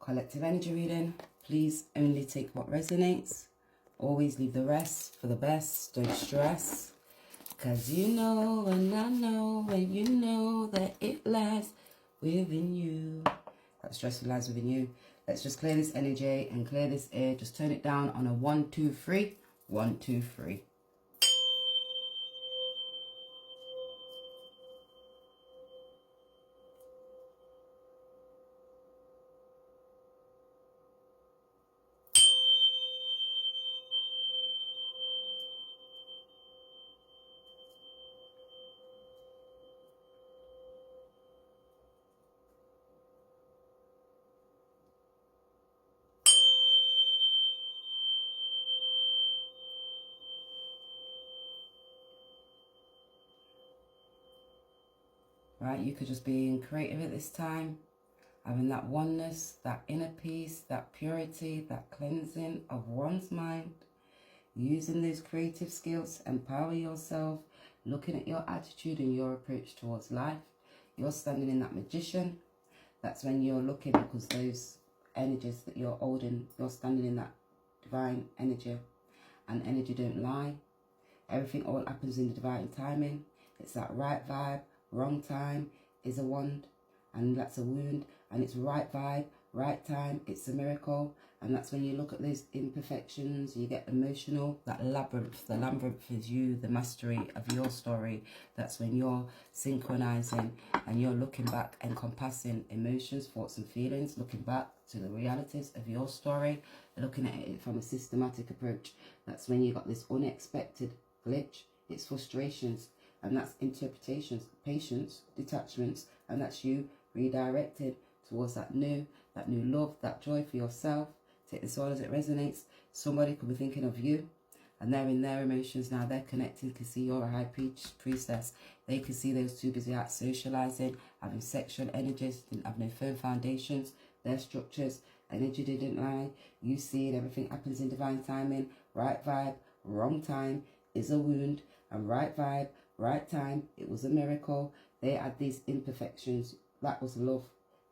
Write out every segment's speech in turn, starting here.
Collective energy reading. Please only take what resonates. Always leave the rest for the best. Don't stress. Cause you know and I know and you know that it lies within you. That stress lies within you. Let's just clear this energy and clear this air. Just turn it down on a 1, 2, 3. 1, 2, 3. Right, you could just be creative at this time, having that oneness, that inner peace, that purity, that cleansing of one's mind, using those creative skills, empower yourself, looking at your attitude and your approach towards life. You're standing in that magician. That's when you're looking, because those energies that you're holding, you're standing in that divine energy, and energy don't lie. Everything all happens in the divine timing. It's that right vibe. Wrong time is a wand, and that's a wound, and it's right vibe, right time, it's a miracle. And that's when you look at those imperfections, you get emotional. That labyrinth, the labyrinth is you, the mastery of your story. That's when you're synchronizing and you're looking back, encompassing emotions, thoughts and feelings, looking back to the realities of your story, looking at it from a systematic approach. That's when you got this unexpected glitch, it's frustrations, and that's interpretations, patience, detachments, and that's you redirected towards that new love, that joy for yourself. Take this all as it resonates. Somebody could be thinking of you, and they're in their emotions now. They're connected, can see you're a high priestess. They can see those two busy out socializing, having sexual energies, didn't have no firm foundations. Their structures, energy didn't lie. You see it, everything happens in divine timing. Right vibe, wrong time is a wound, and right vibe, right time, it was a miracle. They had these imperfections. That was love.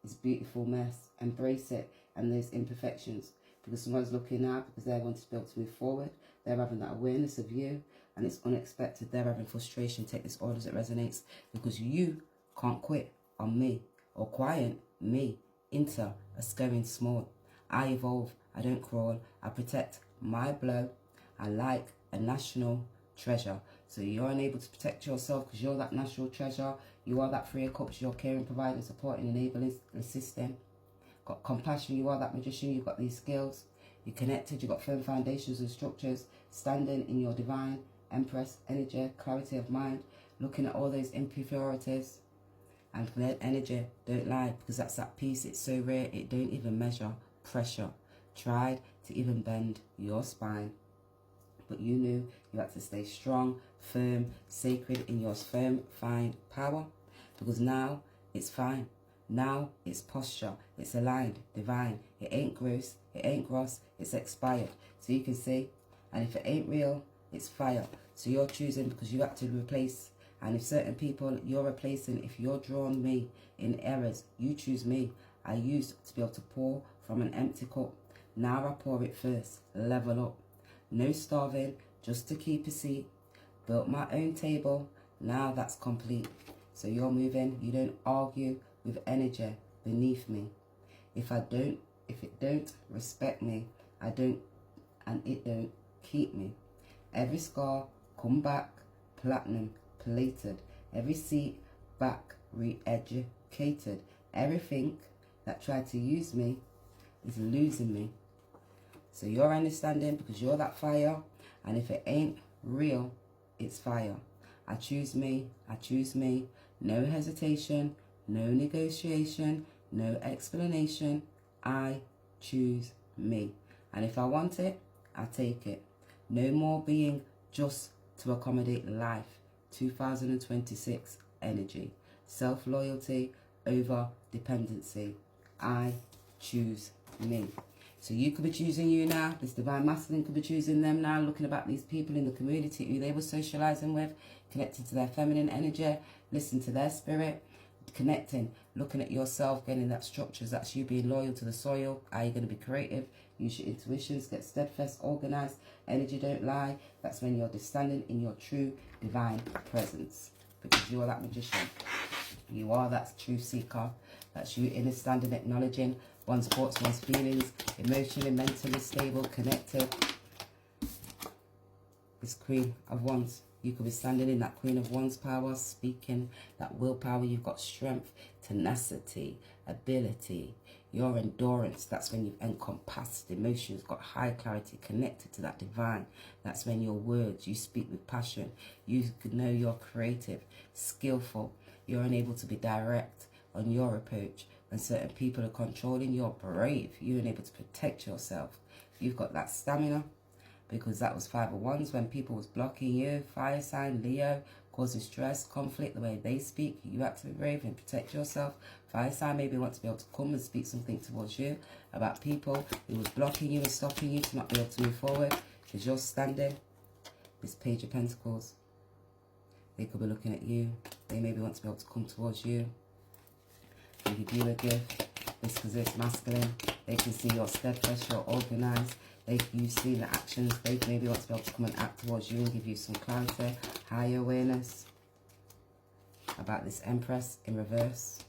It's beautiful mess. Embrace it and those imperfections. Because someone's looking out, because they want to be able to move forward. They're having that awareness of you, and it's unexpected. They're having frustration. Take this all as it resonates, because you can't quit on me or quiet me into us going small. I evolve. I don't crawl. I protect my blow. I like a national treasure. So you're unable to protect yourself because you're that national treasure. You are that 3 of cups. You're caring, providing, supporting, enabling, assisting. Got compassion. You are that magician. You've got these skills. You're connected. You've got firm foundations and structures. Standing in your divine empress energy, clarity of mind. Looking at all those impurities. And let energy don't lie, because that's that peace. It's so rare. It don't even measure pressure. Tried to even bend your spine. But you knew you had to stay strong, firm, sacred in your firm, fine power. Because now it's fine. Now it's posture. It's aligned, divine. It ain't gross. It ain't gross. It's expired. So you can see. And if it ain't real, it's fire. So you're choosing, because you have to replace. And if certain people you're replacing, if you're drawn me in errors, you choose me. I used to be able to pour from an empty cup. Now I pour it first. Level up. No starving, just to keep a seat. Built my own table, now that's complete. So you're moving, you don't argue with energy beneath me. If it don't respect me, I don't, and it don't keep me. Every scar, come back, platinum, plated. Every seat, back, re-educated. Everything that tried to use me is losing me. So you're understanding, because you're that fire, and if it ain't real, it's fire. I choose me, I choose me. No hesitation, no negotiation, no explanation. I choose me. And if I want it, I take it. No more being just to accommodate life. 2026 energy. Self-loyalty over dependency. I choose me. So you could be choosing you now. This divine masculine could be choosing them now. Looking about these people in the community who they were socializing with. Connected to their feminine energy. Listen to their spirit. connecting, looking at yourself, getting that structures. That's you being loyal to the soil. Are you going to be creative? Use your intuitions, get steadfast, organized. Energy don't lie. That's when you're just standing in your true divine presence, because you are that magician. You are that truth seeker. That's you inner standing, acknowledging one's thoughts, one's feelings, emotionally, mentally stable, connected. This Queen of Wands. You could be standing in that Queen of Wands power, speaking that willpower. You've got strength, tenacity, ability, your endurance. That's when you've encompassed emotions, got high clarity, connected to that divine. That's when your words, you speak with passion. You know you're creative, skillful. You're unable to be direct on your approach. When certain people are controlling, you're brave. You're unable to protect yourself. You've got that stamina, because that was 5 of Wands when people was blocking you. Fire sign, Leo, causing stress, conflict, the way they speak. You have to be brave and protect yourself. Fire sign maybe want to be able to come and speak something towards you about people who was blocking you and stopping you to not be able to move forward, because you're standing. This Page of Pentacles. They could be looking at you. They maybe want to be able to come towards you and give you a gift. This because it's masculine. They can see you're steadfast, you're organized. You see the actions. They maybe want to be able to come and act towards you and give you some clarity, higher awareness about this Empress in reverse.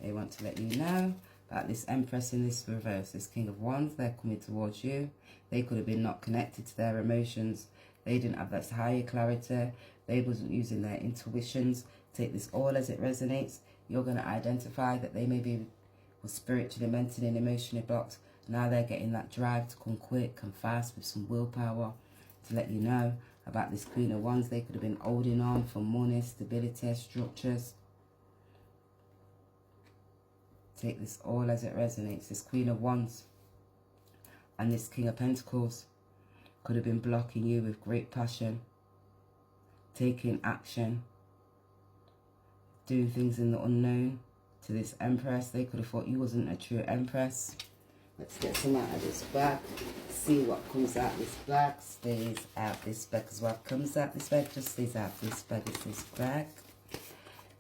They want to let you know about this Empress in this reverse, this King of Wands. They're coming towards you. They could have been not connected to their emotions. They didn't have that higher clarity. They wasn't using their intuitions. Take this all as it resonates. You're going to identify that they may be spiritually, mentally and emotionally blocked. Now they're getting that drive to come quick and fast with some willpower to let you know about this Queen of Wands. They could have been holding on for money, stability, structures. Take this all as it resonates. This Queen of Wands and this King of Pentacles could have been blocking you with great passion, taking action, doing things in the unknown. To this Empress, they could have thought you wasn't a true Empress. Let's get some out of this bag. See what comes out this bag. Stays out this bag, because what comes out this bag just stays out this bag. It's this bag.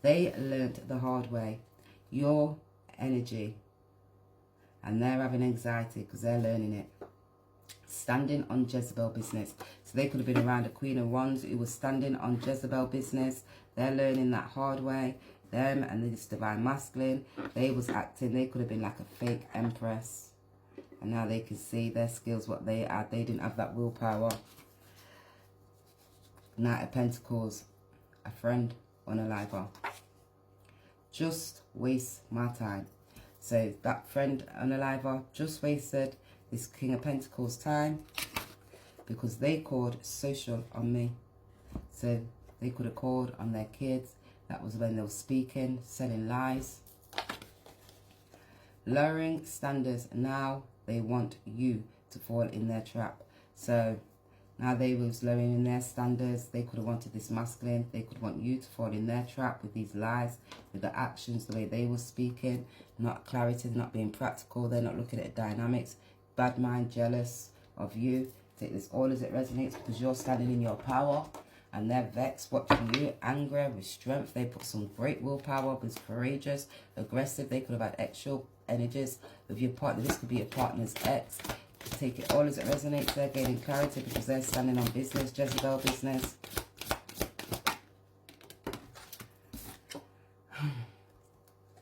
They learned the hard way. Your energy. And they're having anxiety because they're learning it. Standing on Jezebel business. So they could have been around a Queen of Wands who was standing on Jezebel business. They're learning that hard way. Them and this divine masculine, they was acting, they could have been like a fake Empress, and now they can see their skills, what they had. They didn't have that willpower. Knight of Pentacles, a friend unaliver. Just waste my time. So that friend unaliver just wasted this King of Pentacles time, because they called social on me. So they could have called on their kids. That was when they were speaking, selling lies, lowering standards. Now they want you to fall in their trap. So now they was lowering their standards. They could have wanted this masculine. They could want you to fall in their trap with these lies, with the actions, the way they were speaking, not clarity, not being practical. They're not looking at dynamics. Bad mind, jealous of you. Take this all as it resonates, because you're standing in your power. And they're vexed, watching you, angry, with strength. They put some great willpower, was courageous, aggressive. They could have had extra energies with your partner. This could be your partner's ex. Take it all as it resonates. They're gaining clarity because they're standing on business, Jezebel business.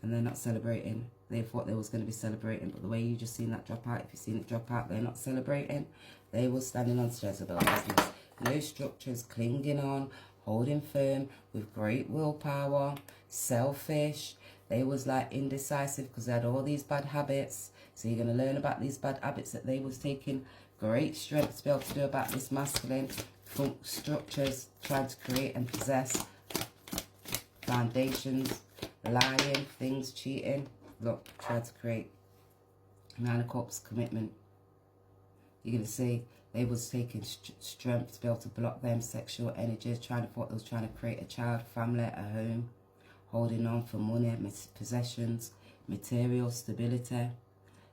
And they're not celebrating. They thought they was going to be celebrating, but the way you just seen that drop out, if you've seen it drop out, they're not celebrating. They were standing on Jezebel business. No structures, clinging on, holding firm, with great willpower, selfish. They was like indecisive because they had all these bad habits. So you're going to learn about these bad habits that they was taking great strength to be able to do about this masculine. Structures, trying to create and possess. Foundations, lying, things, cheating. Look, try to create. Nine of Cups, commitment. You're going to see they was taking strength to be able to block them sexual energies, trying to create a child, family, a home, holding on for money, possessions, material stability.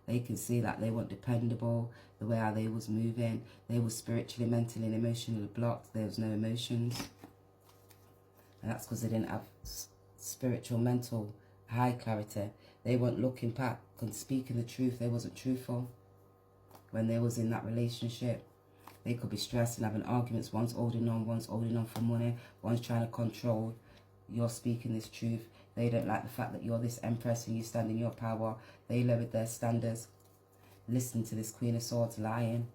They can see that they weren't dependable, the way how they was moving. They were spiritually, mentally and emotionally blocked. There was no emotions. And that's because they didn't have spiritual, mental, high clarity. They weren't looking back and speaking the truth. They wasn't truthful when they was in that relationship. They could be stressed and having arguments. One's holding on for money. One's trying to control. You're speaking this truth. They don't like the fact that you're this empress and you stand in your power. They lowered their standards. Listen to this Queen of Swords lying.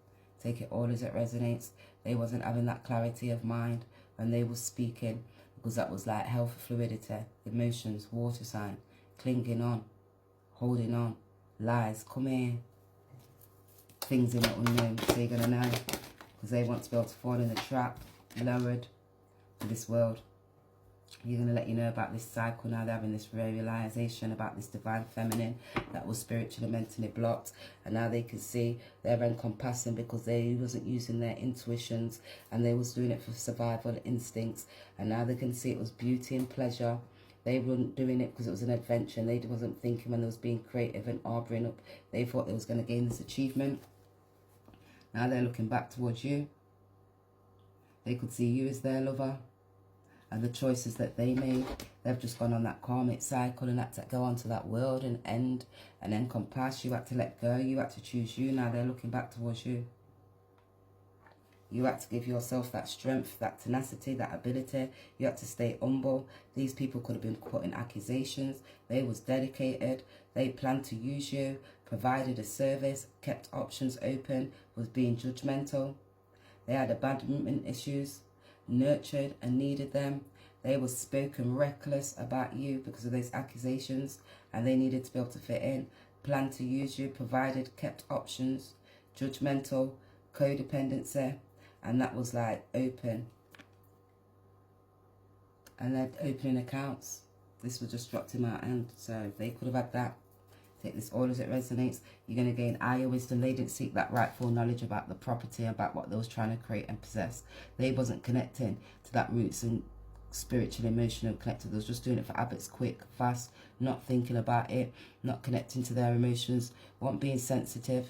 Take it all as it resonates. They wasn't having that clarity of mind when they was speaking, because that was like health, fluidity, emotions, water sign, clinging on, holding on, lies, come here. Things in the unknown, so you're going to know. Because they want to be able to fall in the trap, lowered to this world. You're going to let you know about this cycle now. They're having this realization about this divine feminine that was spiritually, mentally blocked. And now they can see they're encompassing because they wasn't using their intuitions and they was doing it for survival instincts. And now they can see it was beauty and pleasure. They weren't doing it because it was an adventure. And they wasn't thinking when they was being creative and harboring up. They thought they was going to gain this achievement. Now they're looking back towards you. They could see you as their lover. And the choices that they made, they've just gone on that karmic cycle and had to go on to that world and end and encompass. You had to let go. You had to choose you. Now they're looking back towards you. You had to give yourself that strength, that tenacity, that ability. You had to stay humble. These people could have been putting accusations. They was dedicated. They planned to use you, provided a service, kept options open, was being judgmental. They had abandonment issues, nurtured and needed them. They were spoken reckless about you because of those accusations, and they needed to be able to fit in. Planned to use you, provided, kept options, judgmental, codependency. And that was like open. And they're opening accounts. This was just dropped in my hand. So they could have had that. Take this all as it resonates. You're going to gain higher wisdom. They didn't seek that rightful knowledge about the property, about what they was trying to create and possess. They wasn't connecting to that roots and spiritual, emotional connected. They was just doing it for habits, quick, fast, not thinking about it, not connecting to their emotions, weren't being sensitive.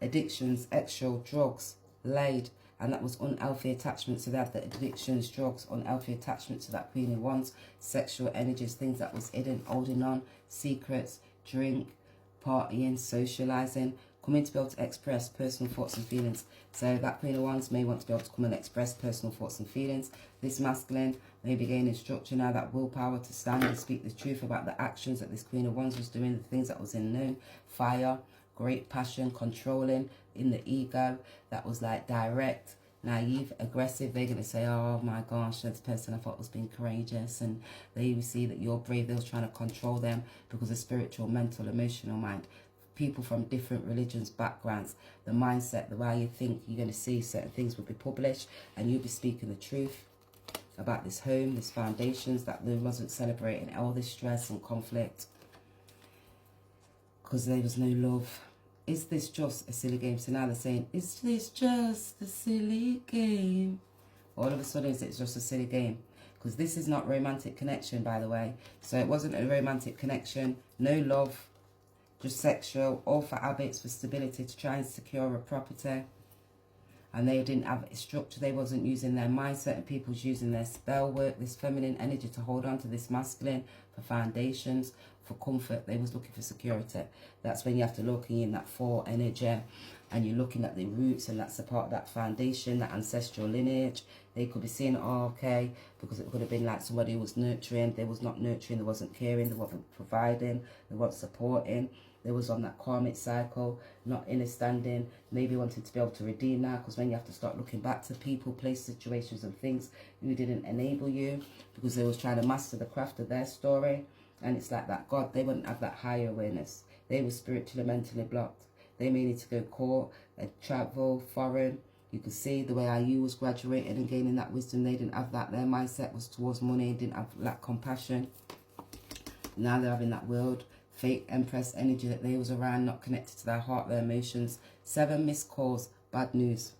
Addictions, extra, drugs, laid, and that was unhealthy attachment. So they had the addictions, drugs, unhealthy attachment to that Queen of Wands, sexual energies, things that was hidden, holding on, secrets, drink, partying, socializing, coming to be able to express personal thoughts and feelings. So that Queen of Wands may want to be able to come and express personal thoughts and feelings. This masculine may be gaining structure now, that willpower to stand and speak the truth about the actions that this Queen of Wands was doing, the things that was unknown, fire, great passion, controlling in the ego, that was like direct, naive, aggressive. They're going to say, oh my gosh, this person I thought was being courageous. And they will see that you're brave. They was trying to control them because of spiritual, mental, emotional mind. People from different religions, backgrounds, the mindset, the way you think, you're going to see certain things will be published and you'll be speaking the truth about this home, this foundations, that they wasn't celebrating all this stress and conflict because there was no love. Is this just a silly game? So now they're saying, is this just a silly game? All of a sudden, it's just a silly game. Because this is not romantic connection, by the way. So it wasn't a romantic connection. No love. Just sexual. All for habits, for stability, to try and secure a property. And they didn't have a structure. They wasn't using their mindset. And people's using their spell work, this feminine energy to hold on to this masculine for foundations, for comfort. They was looking for security. That's when you have to look in that 4 energy and you're looking at the roots, and that's a part of that foundation, that ancestral lineage. They could be seeing, oh, okay, because it could have been like somebody who was nurturing. They was not nurturing, they wasn't caring, they wasn't providing, they weren't supporting. They was on that karmic cycle, not understanding, maybe wanting to be able to redeem now, because when you have to start looking back to people, place, situations and things who didn't enable you, because they was trying to master the craft of their story. And it's like that God, they wouldn't have that higher awareness. They were spiritually, mentally blocked. They may need to go court, travel, foreign. You could see the way IU was graduating and gaining that wisdom. They didn't have that. Their mindset was towards money, didn't have that compassion. Now they're having that world fake empress energy that they was around, not connected to their heart, their emotions. 7 missed calls, bad news.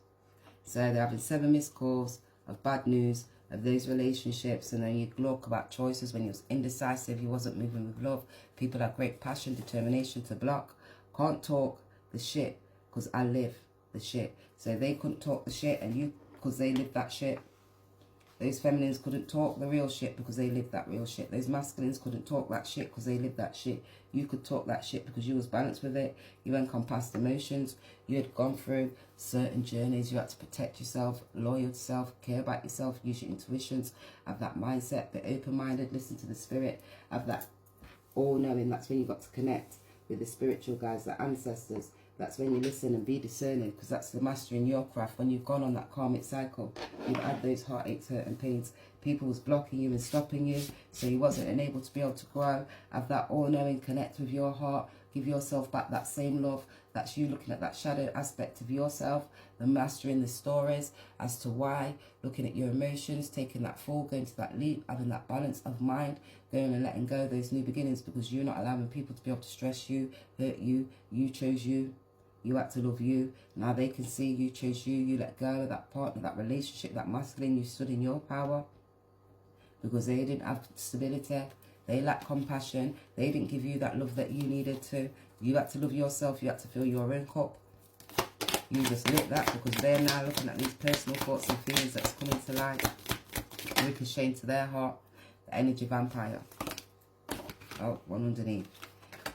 So they're having 7 missed calls of bad news of those relationships. And then you look about choices when you was indecisive, you wasn't moving with love. People have great passion, determination to block. Can't talk the shit because I live the shit. So they couldn't talk the shit, and you, because they lived that shit. Those feminines couldn't talk the real shit because they lived that real shit. Those masculines couldn't talk that shit because they lived that shit. You could talk that shit because you was balanced with it. You encompassed emotions. You had gone through certain journeys. You had to protect yourself, loyal to self, care about yourself, use your intuitions, have that mindset, be open-minded, listen to the spirit, have that all-knowing. That's when you got to connect with the spiritual guides, the ancestors. That's when you listen and be discerning, because that's the master in your craft. When you've gone on that karmic cycle, you've had those heartaches, hurt and pains. People was blocking you and stopping you, so you wasn't enabled to be able to grow. Have that all-knowing, connect with your heart, give yourself back that same love. That's you looking at that shadow aspect of yourself, the mastering the stories as to why, looking at your emotions, taking that fall, going to that leap, having that balance of mind, going and letting go of those new beginnings, because you're not allowing people to be able to stress you, hurt you. You chose you. You had to love you. Now they can see you chose you. You let go of that partner, that relationship, that masculine. You stood in your power because they didn't have stability. They lacked compassion. They didn't give you that love that you needed to. You had to love yourself. You had to fill your own cup. You just lit that because they're now looking at these personal thoughts and feelings that's coming to light, ricocheting to their heart. The energy vampire. Oh, one underneath.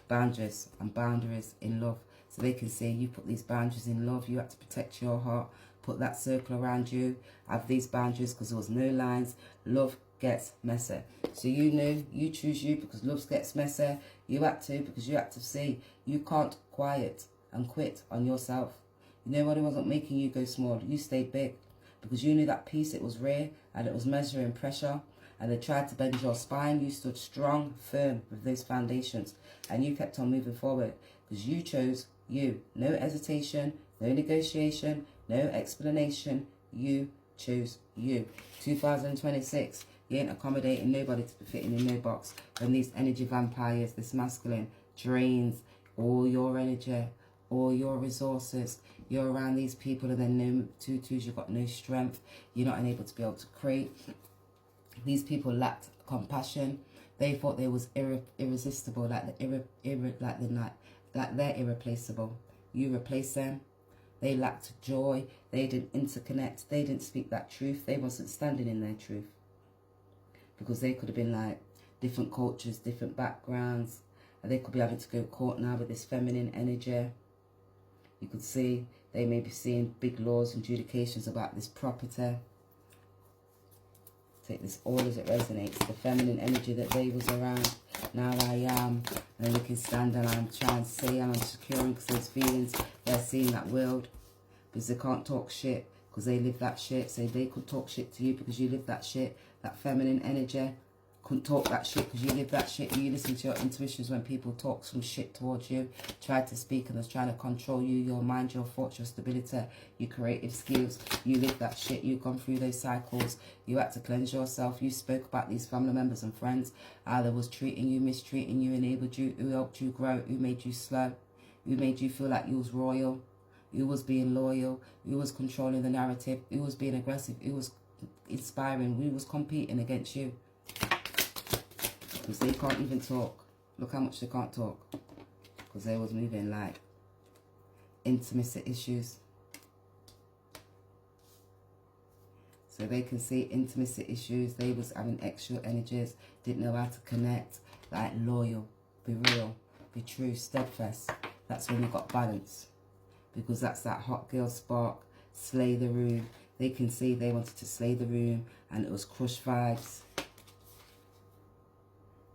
Boundaries and boundaries in love. So they can see you put these boundaries in love. You had to protect your heart. Put that circle around you. Have these boundaries because there was no lines. Love gets messy. So you knew you choose you because love gets messy. You had to because you had to see you can't quiet and quit on yourself. You know what? It wasn't making you go small. You stayed big because you knew that peace, it was rare and it was measuring pressure. And they tried to bend your spine. You stood strong, firm with those foundations. And you kept on moving forward because you chose you. No hesitation, no negotiation, no explanation. You choose you. 2026, you ain't accommodating nobody to be fitting in no box. When these energy vampires, this masculine, drains all your energy, all your resources. You're around these people and then no tutus, you've got no strength. You're not able to be able to create. These people lacked compassion. They thought they was irresistible, like they're irreplaceable. You replace them. They lacked joy. They didn't interconnect. They didn't speak that truth. They wasn't standing in their truth. Because they could have been like different cultures, different backgrounds. And they could be having to go to court now with this feminine energy. You could see they may be seeing big laws and adjudications about this property. Take this all as it resonates. The feminine energy that they was around. Now I am. And we can stand and I'm trying to say and I'm securing because those feelings, they're seeing that world. Because they can't talk shit because they live that shit. So they could talk shit to you because you live that shit. That feminine energy. Couldn't talk that shit because you live that shit. You listen to your intuitions when people talk some shit towards you. Try to speak and they're trying to control you, your mind, your thoughts, your stability, your creative skills. You live that shit. You've gone through those cycles. You had to cleanse yourself. You spoke about these family members and friends. How they was treating you, mistreating you, enabled you, who helped you grow, who made you slow, who made you feel like you was royal, who was being loyal, who was controlling the narrative, who was being aggressive, who was inspiring, who was competing against you. Because they can't even talk. Look how much they can't talk. Because they was moving like intimacy issues. So they can see intimacy issues. They was having extra energies. Didn't know how to connect. Like loyal. Be real. Be true. Steadfast. That's when you got balance. Because that's that hot girl spark. Slay the room. They can see they wanted to slay the room. And it was crush vibes.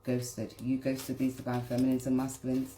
Ghosted. You ghosted these divine feminines and masculines.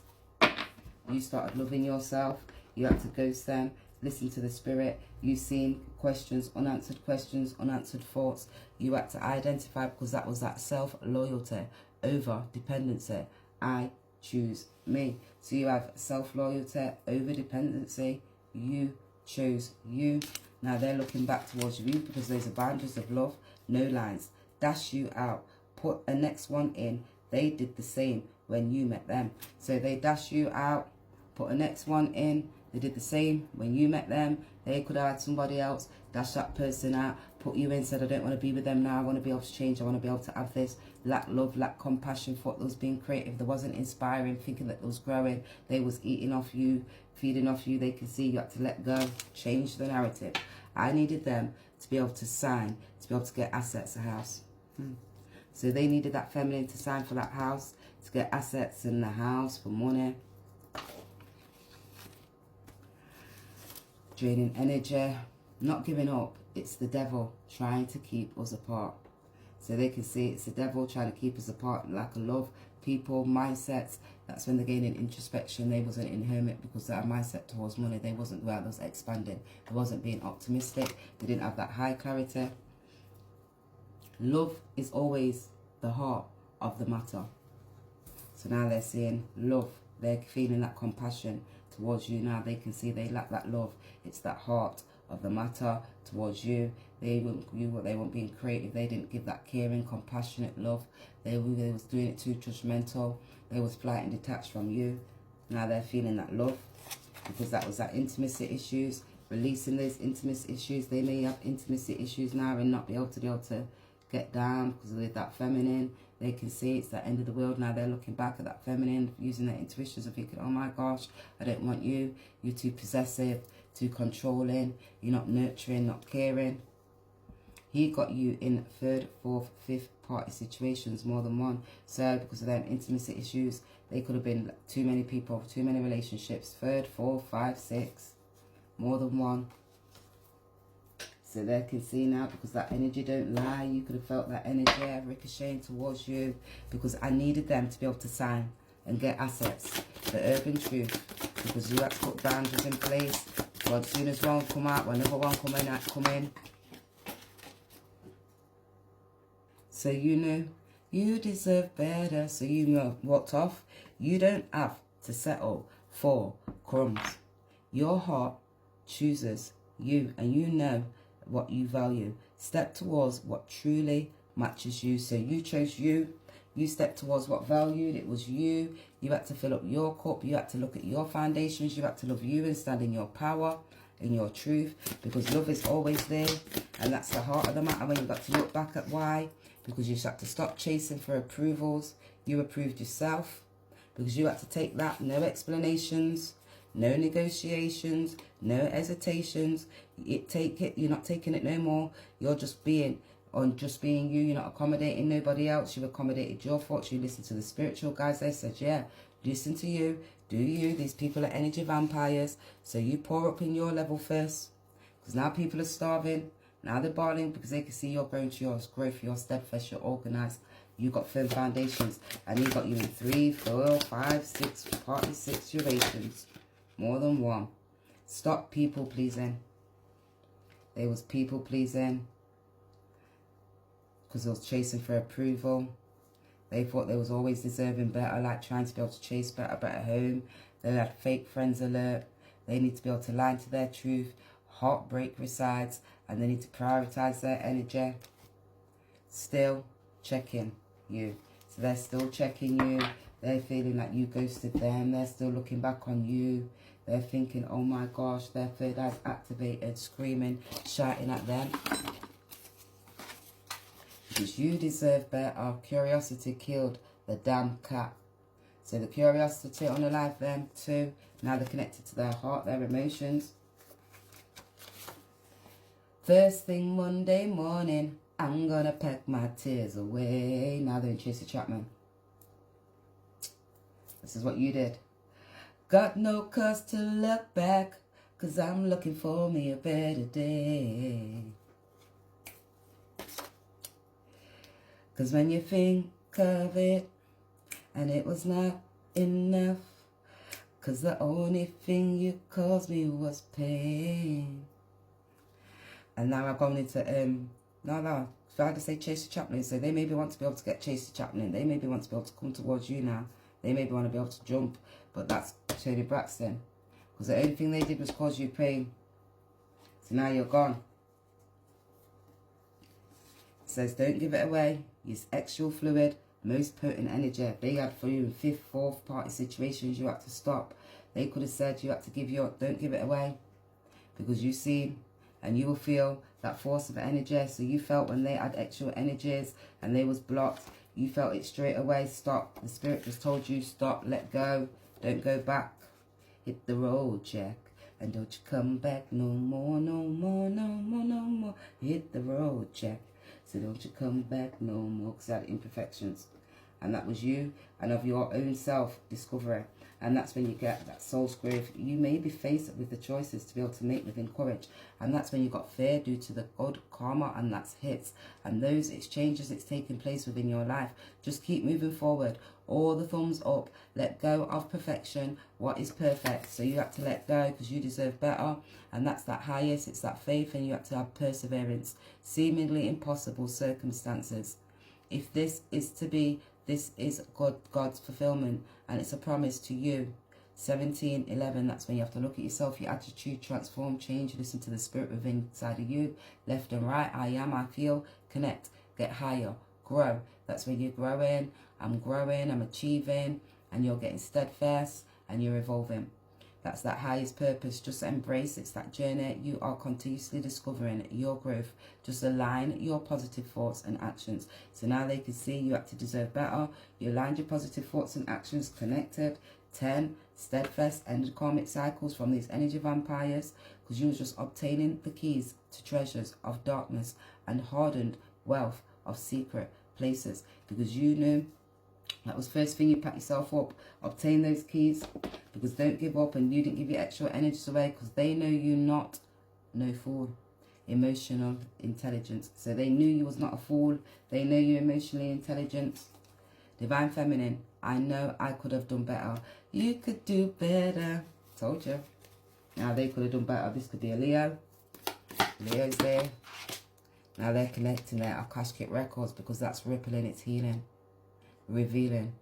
You started loving yourself. You had to ghost them. Listen to the spirit. You seen questions, unanswered thoughts. You had to identify because that was that self-loyalty over dependency. I choose me. So you have self-loyalty over dependency. You chose you. Now they're looking back towards you because those are boundaries of love. No lines. Dash you out. Put a next one in. They did the same when you met them. So they dash you out, put a next one in. They did the same when you met them. They could have had somebody else, dash that person out, put you in, said, I don't want to be with them now. I want to be able to change. I want to be able to have this. Lack love, lack compassion, thought they was being creative. They wasn't inspiring, thinking that they was growing. They was eating off you, feeding off you. They could see you had to let go, change the narrative. I needed them to be able to sign, to be able to get assets, a house. So they needed that feminine to sign for that house, to get assets in the house, for money. Draining energy, not giving up. It's the devil trying to keep us apart. So they can see it's the devil trying to keep us apart, lack of love, people, mindsets. That's when they're gaining introspection. They wasn't in hermit because their mindset towards money, they wasn't where they was expanding. They wasn't being optimistic. They didn't have that high clarity. Love is always the heart of the matter. So now they're seeing love. They're feeling that compassion towards you now. They can see they lack that love. It's that heart of the matter towards you. They weren't being creative. They didn't give that caring, compassionate love. They was doing it too judgmental. They was flight and detached from you. Now they're feeling that love because that was that intimacy issues. Releasing those intimacy issues. They may have intimacy issues now and not be able to get down because of that feminine. They can see it's the end of the world. Now they're looking back at that feminine, using their intuitions and thinking, oh my gosh, I don't want you. You're too possessive, too controlling. You're not nurturing, not caring. He got you in third, fourth, fifth party situations, more than one. So because of them intimacy issues, they could have been too many people, too many relationships. Third, fourth, five, six, more than one. So they can see now because that energy don't lie. You could have felt that energy ricocheting towards you because I needed them to be able to sign and get assets. The urban truth. Because you have to put boundaries in place. But as soon as one come out, another one come in. So you know you deserve better. So you know what's off. You don't have to settle for crumbs. Your heart chooses you and you know what you value. Step towards what truly matches you. So you chose you. You stepped towards what valued. It was you. You had to fill up your cup. You had to look at your foundations. You had to love you and stand in your power, in your truth. Because love is always there. And that's the heart of the matter when you've got to look back at why. Because you just had to stop chasing for approvals. You approved yourself. Because you had to take that. No explanations. No negotiations, no hesitations. You're not taking it no more. You're just being you. You're not accommodating nobody else. You've accommodated your thoughts. You listen to the spiritual guys. They said, yeah, listen to you. Do you? These people are energy vampires. So you pour up in your level first. Because now people are starving. Now they're barling because they can see you're growing to your growth. You're steadfast. You're organized. You got firm foundations. And he got you in 3, 4, 5, 6, partly situations. More than one. Stop people pleasing. They was people pleasing because they was chasing for approval. They thought they was always deserving better, like trying to be able to chase better home. They had fake friends alert. They need to be able to lie to their truth. Heartbreak resides and they need to prioritize their energy. Still checking you. So they're still checking you. They're feeling like you ghosted them. They're still looking back on you. They're thinking, oh my gosh, their third eye's activated, screaming, shouting at them. Because you deserve better. Curiosity killed the damn cat. So the curiosity on the life them too. Now they're connected to their heart, their emotions. First thing Monday morning, I'm gonna pack my tears away. Now they're in Tracy Chapman. This is what you did. Got no cause to look back, 'cause I'm looking for me a better day. 'Cause when you think of it, and it was not enough, 'cause the only thing you caused me was pain. And now I've gone into, if I had to say Tracy Chapman, so they maybe want to be able to get Tracy Chapman. They maybe want to be able to come towards you now. They maybe want to be able to jump, but that's Toni Braxton. Because the only thing they did was cause you pain. So now you're gone. It says, don't give it away. Use extra fluid, most potent energy. They had for you in 5th, 4th party situations you had to stop. They could have said you had to give your, don't give it away. Because you see, and you will feel that force of energy. So you felt when they had extra energies and they was blocked, you felt it straight away. Stop. The spirit just told you, stop, let go. Don't go back. Hit the road, Jack. And don't you come back no more, no more, no more, no more. Hit the road, Jack. So don't you come back no more, because I had imperfections. And that was you and of your own self discovery. And that's when you get that soul's growth. You may be faced with the choices to be able to make within courage. And that's when you got fear due to the good karma, and that's hits. And those exchanges it's taking place within your life. Just keep moving forward. All the thumbs up. Let go of perfection. What is perfect? So you have to let go because you deserve better. And that's that highest. It's that faith, and you have to have perseverance. Seemingly impossible circumstances. If this is to be, this is God's fulfillment, and it's a promise to you. 17:11, that's when you have to look at yourself, your attitude, transform, change, listen to the spirit within inside of you, left and right, I am, I feel, connect, get higher, grow. That's when you're growing, I'm achieving, and you're getting steadfast, and you're evolving. That's that highest purpose. Just embrace it's that journey. You are continuously discovering your growth. Just align your positive thoughts and actions. So now they can see you have to deserve better. You aligned your positive thoughts and actions, connected. 10, steadfast, ended karmic cycles from these energy vampires, because you was just obtaining the keys to treasures of darkness and hardened wealth of secret places, because you knew that was first thing. You pat yourself up, obtain those keys, because don't give up. And you didn't give your extra energies away, because they know you not no fool. Emotional intelligence. So they knew you was not a fool. They know you emotionally intelligent. Divine Feminine, I know I could have done better. You could do better. Told you. Now they could have done better. This could be a Leo. Leo's there. Now they're connecting their Akashic records, because that's rippling, it's healing, revealing.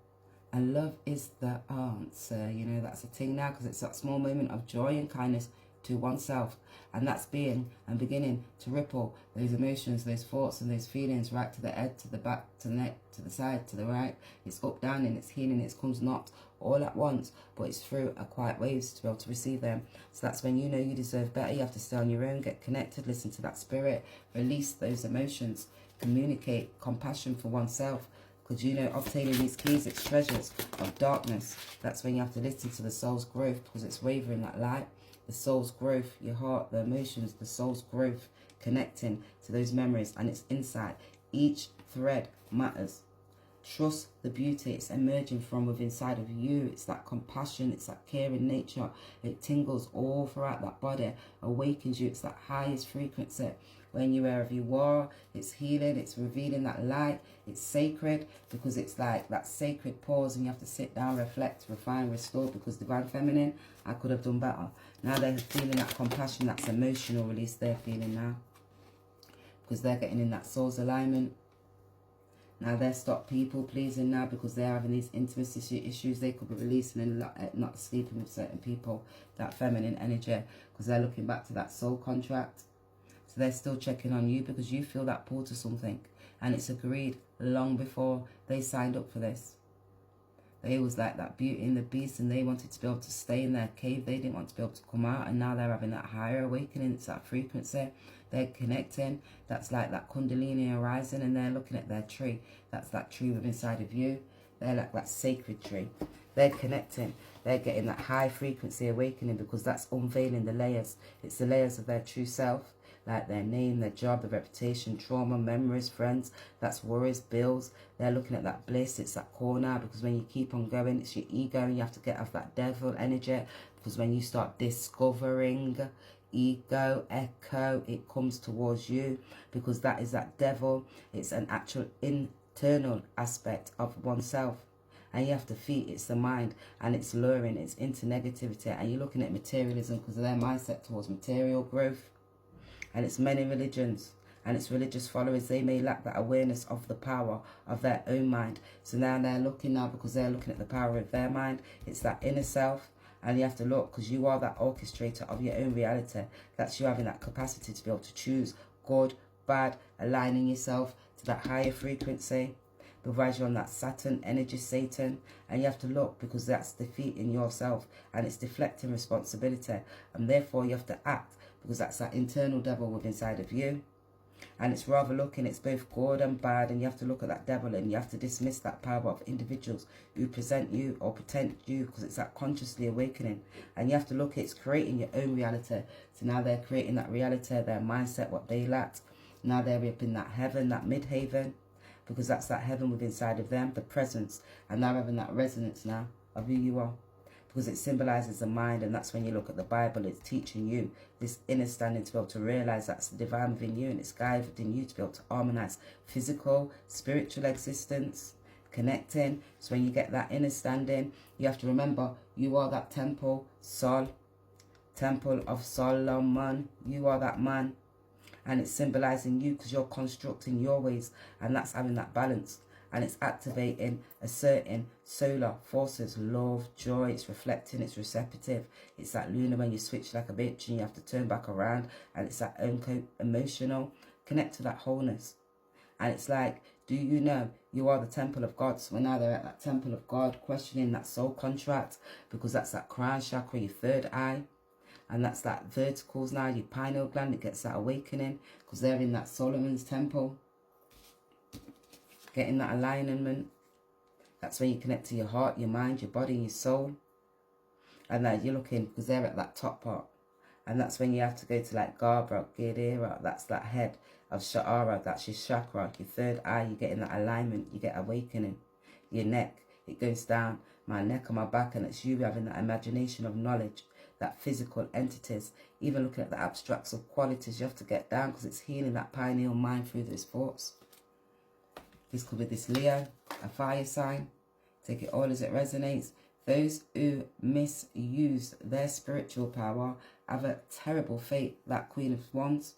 And love is the answer. You know, that's a thing now, because it's that small moment of joy and kindness to oneself. And that's being and beginning to ripple those emotions, those thoughts and those feelings right to the head, to the back, to the neck, to the side, to the right. It's up, down, and it's healing. It comes not all at once, but it's through a quiet waves to be able to receive them. So that's when you know you deserve better. You have to stay on your own, get connected, listen to that spirit, release those emotions, communicate compassion for oneself. Because you know, obtaining these keys, it's treasures of darkness. That's when you have to listen to the soul's growth, because it's wavering that light. The soul's growth, your heart, the emotions, the soul's growth, connecting to those memories, and it's inside. Each thread matters. Trust the beauty it's emerging from within inside of you. It's that compassion, it's that caring nature. It tingles all throughout that body, awakens you. It's that highest frequency. When you're wherever you are, it's healing, it's revealing that light. It's sacred, because it's like that sacred pause, and you have to sit down, reflect, refine, restore, because Divine Feminine, I could have done better. Now they're feeling that compassion, that's emotional release they're feeling now, because they're getting in that soul's alignment. Now they're stop people pleasing now, because they're having these intimacy issues. They could be releasing and not sleeping with certain people, that feminine energy, because they're looking back to that soul contract. So they're still checking on you, because you feel that pull to something, and it's agreed long before they signed up for this. They was like that Beauty and the Beast, and they wanted to be able to stay in their cave. They didn't want to be able to come out, and now they're having that higher awakening. It's that frequency. They're connecting. That's like that Kundalini arising, and they're looking at their tree. That's that tree within inside of you. They're like that sacred tree. They're connecting. They're getting that high frequency awakening, because that's unveiling the layers. It's the layers of their true self. Like their name, their job, their reputation, trauma, memories, friends. That's worries, bills. They're looking at that bliss. It's that core now, because when you keep on going, it's your ego, and you have to get off that devil energy, because when you start discovering ego, echo, it comes towards you, because that is that devil. It's an actual internal aspect of oneself. And you have to feed it's the mind, and it's luring, it's into negativity, and you're looking at materialism, because of their mindset towards material growth. And it's many religions, and it's religious followers. They may lack that awareness of the power of their own mind. So now they're looking now, because they're looking at the power of their mind. It's that inner self, and you have to look, because you are that orchestrator of your own reality. That's you having that capacity to be able to choose good, bad, aligning yourself to that higher frequency. Otherwise you're on that Saturn energy, Satan, and you have to look, because that's defeating yourself, and it's deflecting responsibility, and therefore you have to act, because that's that internal devil within inside of you. And it's rather looking, it's both good and bad, and you have to look at that devil and you have to dismiss that power of individuals who present you or pretend you, because it's that consciously awakening. And you have to look, it's creating your own reality. So now they're creating that reality, their mindset, what they lacked. Now they're up in that heaven, that mid-haven, because that's that heaven within inside of them, the presence. And now having that resonance now of who you are. Because it symbolizes the mind, and that's when you look at the Bible, it's teaching you this inner standing to be able to realize that's the divine within you, and it's guided within you to be able to harmonize physical, spiritual existence, connecting. So when you get that inner standing, you have to remember you are that temple, temple of Solomon. You are that man, and it's symbolizing you because you're constructing your ways, and that's having that balance. And it's activating a certain solar forces, love, joy. It's reflecting, it's receptive. It's that lunar when you switch like a bitch and you have to turn back around. And it's that emotional, connect to that wholeness. And it's like, do you know you are the temple of God? So now they're at that temple of God, questioning that soul contract, because that's that crown chakra, your third eye. And that's that verticals now, your pineal gland. It gets that awakening because they're in that Solomon's temple. Getting that alignment. That's when you connect to your heart, your mind, your body, and your soul. And that you're looking, because they're at that top part. And that's when you have to go to like Garbra, Gedera. That's that head of Sha'ara. That's your chakra, your third eye. You get in that alignment. You get awakening. Your neck, it goes down. My neck and my back. And it's you having that imagination of knowledge. That physical entities. Even looking at the abstracts of qualities. You have to get down because it's healing that pineal mind through those thoughts. This could be this Leo, a fire sign. Take it all as it resonates. Those who misuse their spiritual power have a terrible fate. That Queen of Wands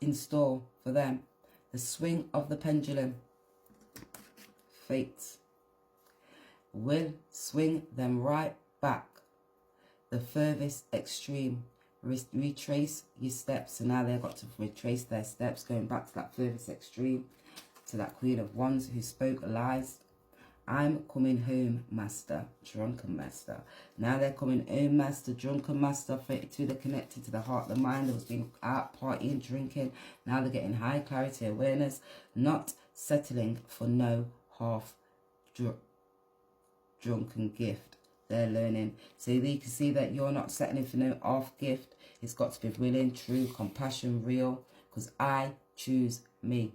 in store for them. The swing of the pendulum. Fate will swing them right back. The furthest extreme. Retrace your steps. So now they've got to retrace their steps, going back to that furthest extreme. To that Queen of Wands who spoke lies. I'm coming home, master, drunken master. Now they're coming home, master, drunken master. 32, they're connected to the heart, the mind. They was being out, partying, drinking. Now they're getting high clarity, awareness. Not settling for no half drunken gift. They're learning. So you can see that you're not settling for no half gift. It's got to be willing, true, compassion, real. Because I choose me.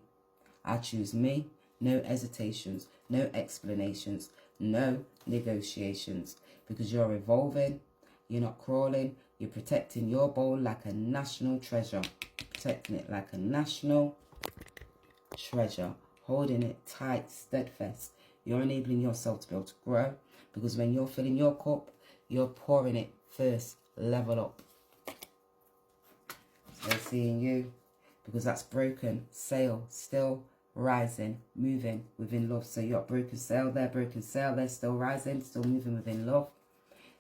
I choose me, no hesitations, no explanations, no negotiations. Because you're evolving, you're not crawling, you're protecting your bowl like a national treasure. Protecting it like a national treasure. Holding it tight, steadfast. You're enabling yourself to be able to grow. Because when you're filling your cup, you're pouring it first. Level up. So they're seeing you. Because that's broken sail, still rising, moving within love. So you're broken sail, they're still rising, still moving within love.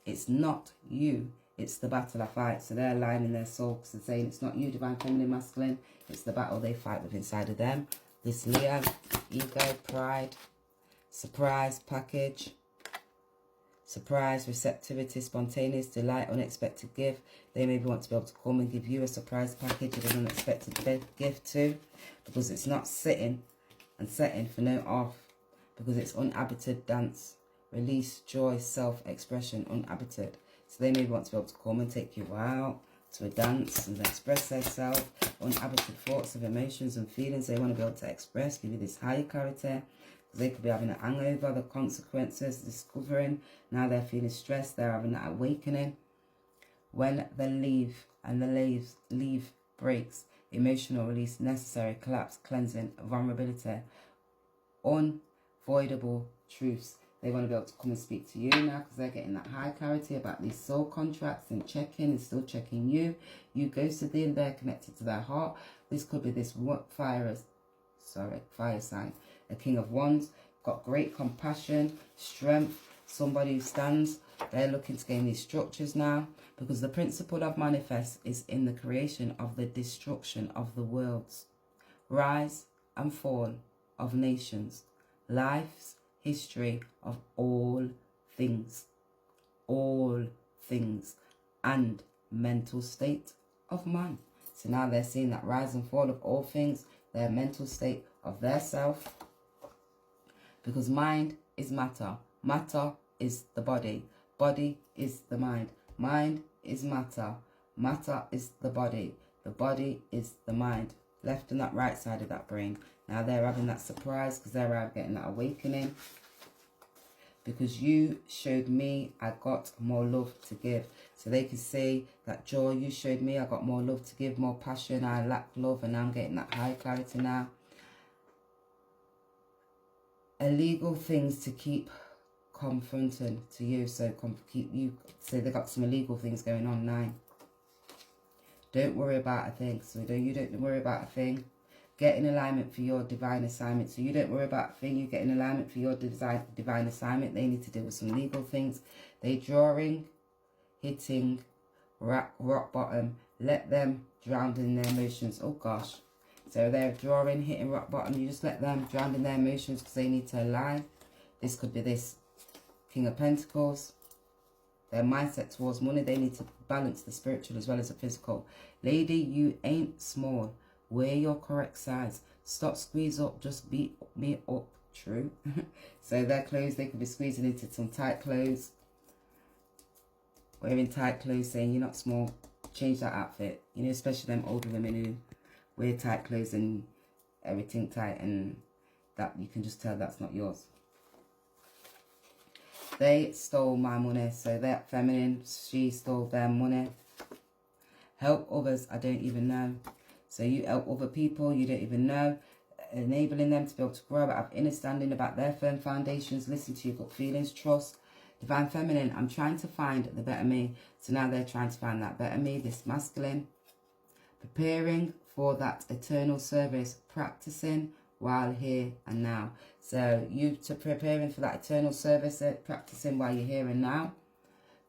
It's not you, it's the battle I fight. So they're aligning their soul because they're saying it's not you, divine feminine masculine, it's the battle they fight with inside of them. This Leo, ego, pride, surprise package. Surprise, receptivity, spontaneous, delight, unexpected gift. They maybe want to be able to come and give you a surprise package of an unexpected gift too. Because it's not sitting and setting for no off. Because it's uninhibited dance. Release, joy, self-expression, uninhibited. So they maybe want to be able to come and take you out to a dance and express themselves. Uninhibited thoughts of emotions and feelings they want to be able to express. Give you this higher clarity. They could be having a hangover, the consequences, discovering. Now they're feeling stressed. They're having that awakening. When the leaf and the leaf breaks, emotional release, necessary, collapse, cleansing, vulnerability, unavoidable truths. They want to be able to come and speak to you now because they're getting that high clarity about these soul contracts and checking and still checking you. You ghosted them, they're connected to their heart. This could be this fire sign. A King of Wands, got great compassion, strength, somebody who stands. They're looking to gain these structures now because the principle of manifest is in the creation of the destruction of the worlds. Rise and fall of nations. Life's history of all things, and mental state of man. So now they're seeing that rise and fall of all things, their mental state of their self. Because mind is matter. Matter is the body. Body is the mind. Mind is matter. Matter is the body. The body is the mind. Left and that right side of that brain. Now they're having that surprise because they're getting that awakening. Because you showed me I got more love to give. So they can say that, joy, you showed me I got more love to give, more passion. I lack love, and I'm getting that high clarity now. Illegal things to keep confronting to you. So keep you. So they got some illegal things going on. 9. Don't worry about a thing. So you don't worry about a thing. Get in alignment for your divine assignment. So you don't worry about a thing. You get in alignment for your divine assignment. They need to deal with some legal things. They drawing, hitting, rock bottom. Let them drown in their emotions. Oh gosh. So they're drawing, hitting rock bottom. You just let them drown in their emotions because they need to align. This could be this King of Pentacles. Their mindset towards money. They need to balance the spiritual as well as the physical. Lady, you ain't small. Wear your correct size. Stop squeeze up. Just beat me up. True. So their clothes, they could be squeezing into some tight clothes. Wearing tight clothes, saying you're not small. Change that outfit. You know, especially them older women who wear tight clothes and everything tight, and that you can just tell that's not yours. They stole my money. So that feminine, she stole their money. Help others I don't even know. So you help other people you don't even know, enabling them to be able to grow, have understanding about their firm foundations, listen to your gut feelings, trust. Divine feminine, I'm trying to find the better me. So now they're trying to find that better me, this masculine. Preparing for that eternal service, practicing while here and now. So you preparing for that eternal service, practicing while you're here and now.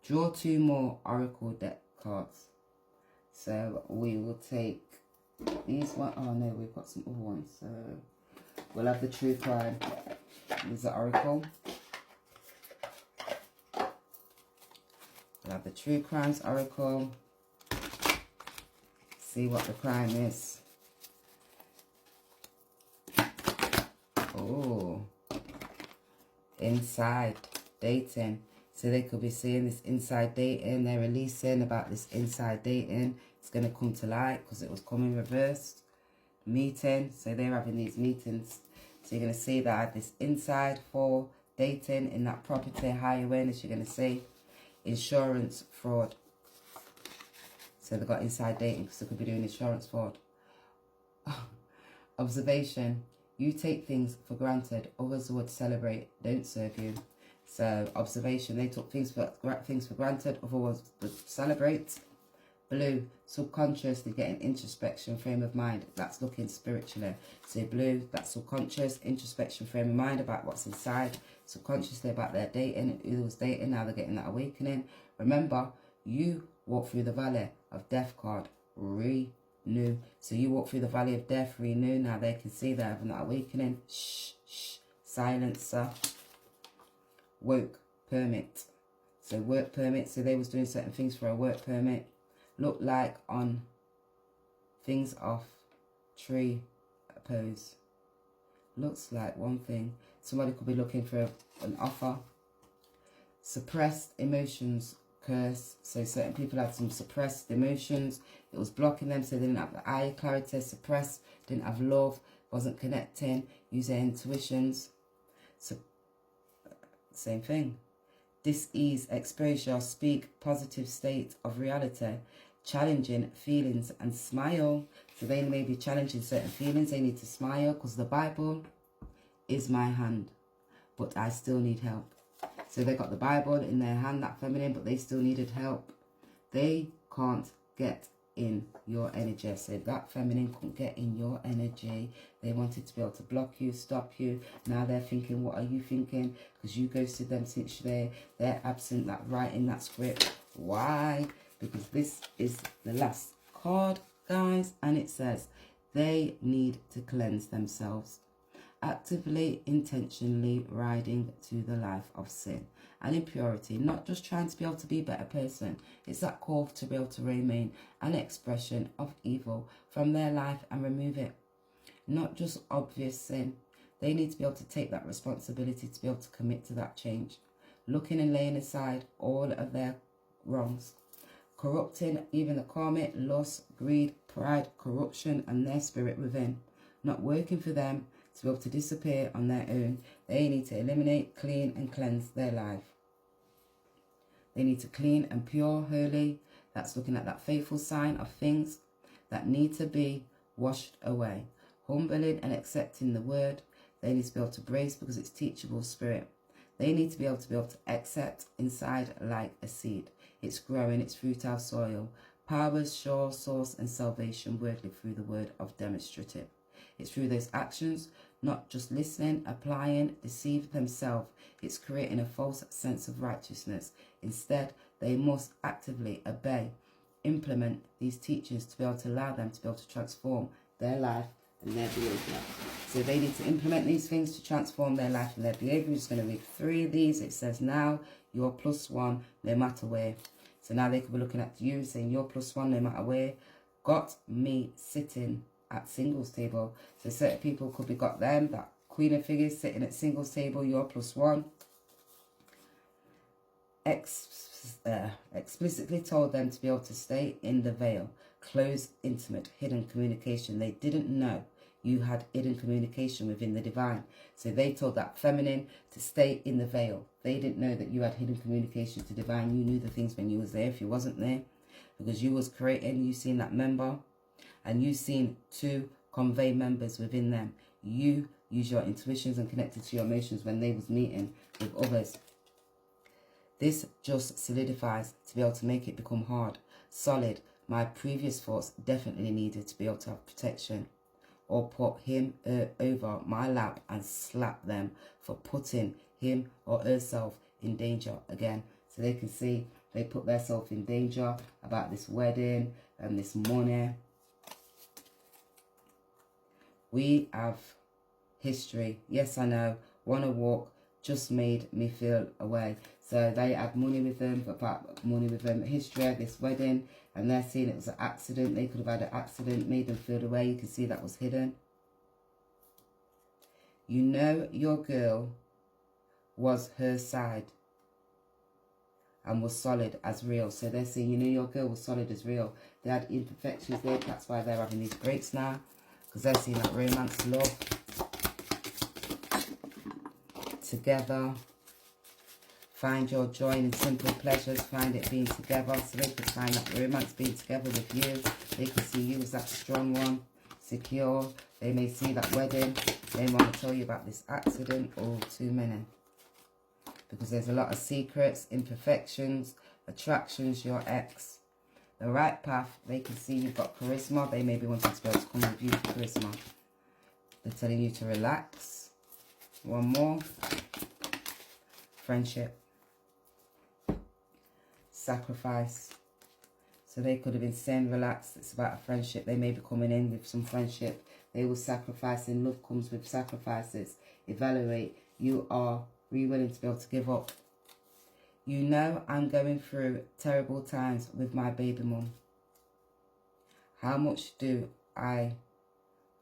Draw 2 more Oracle deck cards. So we will take these one. Oh no, we've got some other ones. So we'll have the True Crime. There's the Oracle. We'll have the True Crimes Oracle. See what the crime is. Oh, inside dating. So they could be seeing this inside dating. They're releasing about this inside dating. It's going to come to light because it was coming reversed. Meeting. So they're having these meetings. So you're going to see that this inside for dating in that property, high awareness. You're going to see insurance fraud. So they've got inside dating because they could be doing insurance fraud. Observation. You take things for granted. Others would celebrate, don't serve you. So observation. They took things for granted. Others would celebrate. Blue. Subconscious. They're getting introspection, frame of mind. That's looking spiritually. So blue. That's subconscious, introspection, frame of mind about what's inside. Subconsciously about their dating. Who was dating. Now they're getting that awakening. Remember, you walk through the valley of death card. Renew. So you walk through the valley of death. Renew. Now they can see they're having that awakening. Shh. Shh. Silencer. Work permit. So work permit. So they was doing certain things for a work permit. Look like on things off tree pose. Looks like one thing. Somebody could be looking for an offer. Suppressed emotions curse. So certain people had some suppressed emotions. It was blocking them, so they didn't have the eye clarity. Suppressed, didn't have love, wasn't connecting, use their intuitions. So same thing. Dis-ease, exposure, speak positive state of reality. Challenging feelings and smile. So they may be challenging certain feelings. They need to smile because the Bible is my hand, but I still need help. So they got the Bible in their hand, that feminine, but they still needed help. They can't get in your energy. So that feminine couldn't get in your energy. They wanted to be able to block you, stop you. Now they're thinking, what are you thinking? Because you ghosted them since they're absent, that writing that script. Why? Because this is the last card, guys, and it says they need to cleanse themselves. actively, intentionally riding to the life of sin and impurity, not just trying to be able to be a better person. It's that call to be able to remain an expression of evil from their life and remove it. Not just obvious sin. They need to be able to take that responsibility to be able to commit to that change. Looking and laying aside all of their wrongs. Corrupting even the karmic, lust, greed, pride, corruption and their spirit within. Not working for them to be able to disappear on their own. They need to eliminate, clean and cleanse their life. They need to clean and pure, holy. That's looking at that faithful sign of things that need to be washed away. Humbling and accepting the word. They need to be able to brace because it's teachable spirit. They need to be able to accept inside like a seed. It's growing, it's fertile soil. Powers, sure, source and salvation wordly through the word of demonstrative. It's through those actions, not just listening, applying, deceive themselves. It's creating a false sense of righteousness. Instead, they must actively obey, implement these teachings to be able to allow them to be able to transform their life and their behavior. So they need to implement these things to transform their life and their behavior. We're just going to read 3 of these. It says, now you're +1 no matter where. So now they could be looking at you saying you're +1 no matter where. Got me sitting at singles table. So certain people could be got them, that queen of figures sitting at singles table, you're +1. Explicitly told them to be able to stay in the veil. Closed, intimate, hidden communication. They didn't know you had hidden communication within the divine. So they told that feminine to stay in the veil. They didn't know that you had hidden communication to divine. You knew the things when you was there. If you wasn't there, because you was creating, you seen that member and you seen to convey members within them. You use your intuitions and connected to your emotions when they was meeting with others. This just solidifies to be able to make it become hard, solid. My previous thoughts definitely needed to be able to have protection, or put him over my lap and slap them for putting him or herself in danger again. So they can see they put themselves in danger about this wedding and this money. We have history. Yes, I know. Wanna walk just made me feel away. So they had money with them, about money with them, history of this wedding, and they're seeing it was an accident. They could have had an accident, made them feel away. You can see that was hidden. You know your girl was her side and was solid as real. So they're saying, you know your girl was solid as real. They had imperfections there. That's why they're having these breaks now, because they're seeing that romance, love, together. Find your joy in simple pleasures. Find it being together. So they could find that romance being together with you. They could see you as that strong one, secure. They may see that wedding. They want to tell you about this accident. All too many. Because there's a lot of secrets, imperfections, attractions, your ex. The right path. They can see you've got charisma. They may be wanting to be able to come with you for charisma. They're telling you to relax. One more. Friendship. Sacrifice. So they could have been saying relax. It's about a friendship. They may be coming in with some friendship. They will sacrifice, and love comes with sacrifices. Evaluate. You are willing to be able to give up. You know I'm going through terrible times with my baby mum. How much do I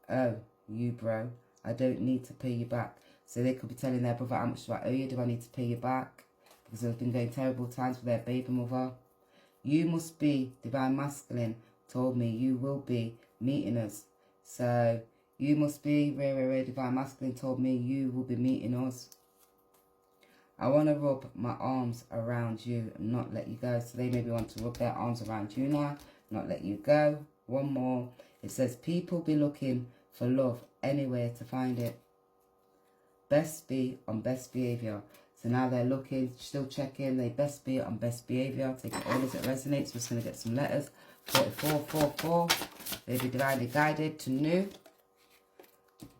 owe you, bro? I don't need to pay you back. So they could be telling their brother, how much do I owe you? Do I need to pay you back? Because they've been going terrible times with their baby mother. You must be divine masculine. Told me you will be meeting us. So you must be divine masculine. Told me you will be meeting us. I want to rub my arms around you and not let you go. So they maybe want to rub their arms around you now, not let you go. One more. It says people be looking for love anywhere to find it. Best be on best behavior. So now they're looking, still checking. They best be on best behavior. Take it all as it resonates. We're just going to get some letters. 4444. They be divinely guided to new.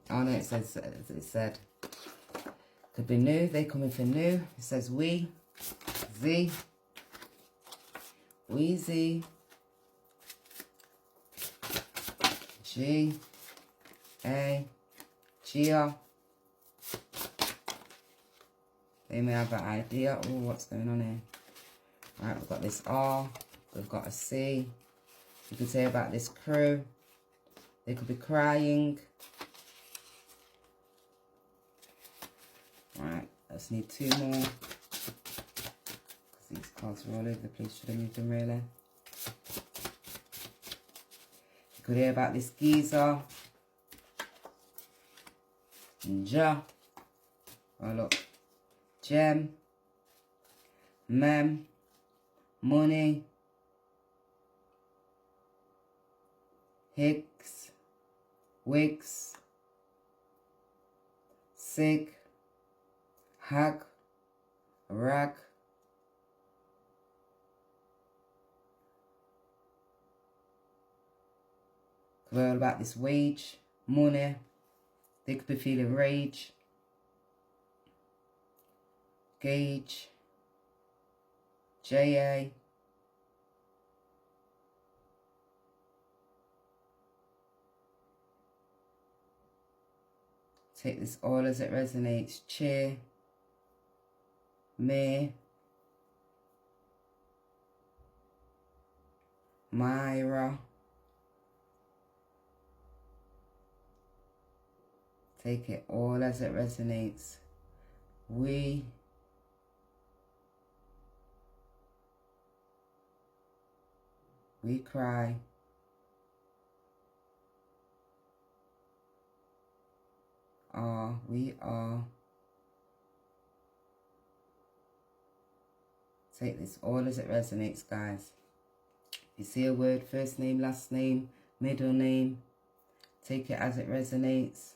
Oh no, it said. Could be new. They coming for new. It says we. Z. Wheezy. G. A. Gia. They may have an idea. Oh, what's going on here? All right, we've got this R. We've got a C. You could say about this crew. They could be crying. All right, let's need 2 more. Because these cards are all over the place. Should have moved them really. You could hear about this geezer. Ja. Oh, look. Gem. Mem. Money. Hicks. Wicks. Sig. Hag. Rag. Well, about this wage, money. They could be feeling rage. Gauge. JA. Take this all as it resonates. Cheer. May. Myra. Take it all as it resonates. We cry. We are. Take this all as it resonates, guys. You see a word, first name, last name, middle name. Take it as it resonates.